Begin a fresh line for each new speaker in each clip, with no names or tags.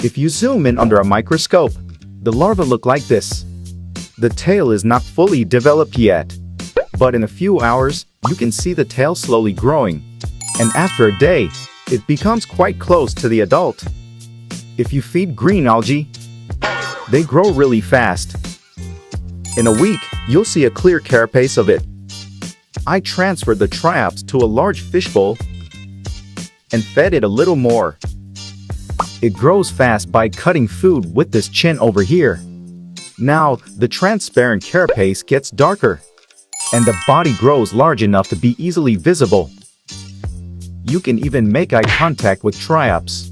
If you zoom in under a microscope, the larvae look like this. The tail is not fully developed yet, but in a few hours, you can see the tail slowly growing, and after a day, it becomes quite close to the adult. If you feed green algae, they grow really fast. In a week, you'll see a clear carapace of it. I transferred the triops to a large fishbowl and fed it a little more. It grows fast by cutting food with this chin over here. Now, the transparent carapace gets darker, and the body grows large enough to be easily visible. You can even make eye contact with triops.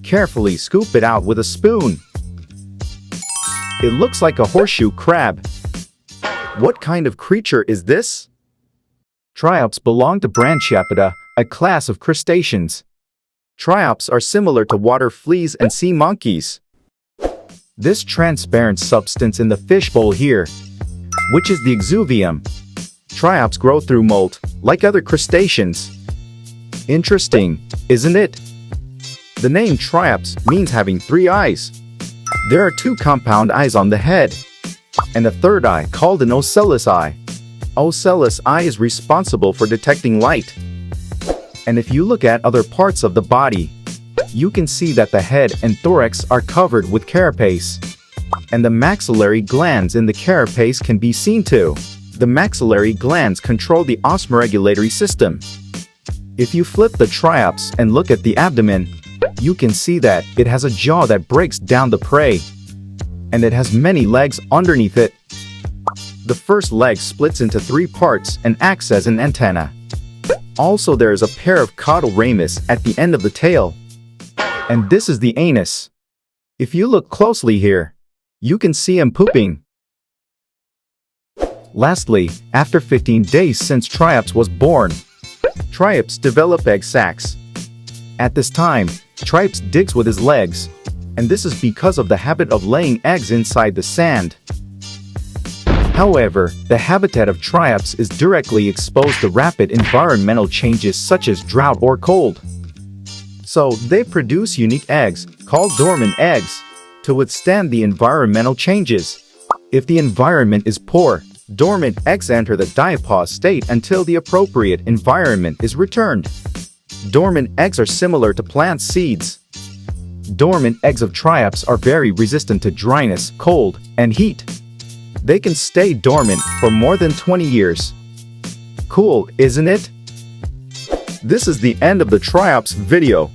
Carefully scoop it out with a spoon. It looks like a horseshoe crab. What kind of creature is this? Triops belong to Branchiapida, a class of crustaceans. Triops are similar to water fleas and sea monkeys. This transparent substance in the fishbowl here, which is the exuvium. Triops grow through mold, like other crustaceans. Interesting, isn't it? The name triops means having 3 eyes. There are 2 compound eyes on the head, and a third eye called an ocellus eye. Ocellus eye is responsible for detecting light. And if you look at other parts of the body, you can see that the head and thorax are covered with carapace. And the maxillary glands in the carapace can be seen too. The maxillary glands control the osmoregulatory system. If you flip the triops and look at the abdomen, you can see that it has a jaw that breaks down the prey. And it has many legs underneath it. The first leg splits into 3 parts and acts as an antenna. Also, there is a pair of caudal ramus at the end of the tail. And this is the anus. If you look closely here, you can see him pooping. Lastly, after 15 days since Triops was born, Triops develop egg sacs. At this time, Triops digs with his legs, and this is because of the habit of laying eggs inside the sand. However, the habitat of Triops is directly exposed to rapid environmental changes such as drought or cold. So, they produce unique eggs, called dormant eggs, to withstand the environmental changes. If the environment is poor, dormant eggs enter the diapause state until the appropriate environment is returned. Dormant eggs are similar to plant seeds. Dormant eggs of Triops are very resistant to dryness, cold, and heat. They can stay dormant for more than 20 years. Cool, isn't it? This is the end of the Triops video.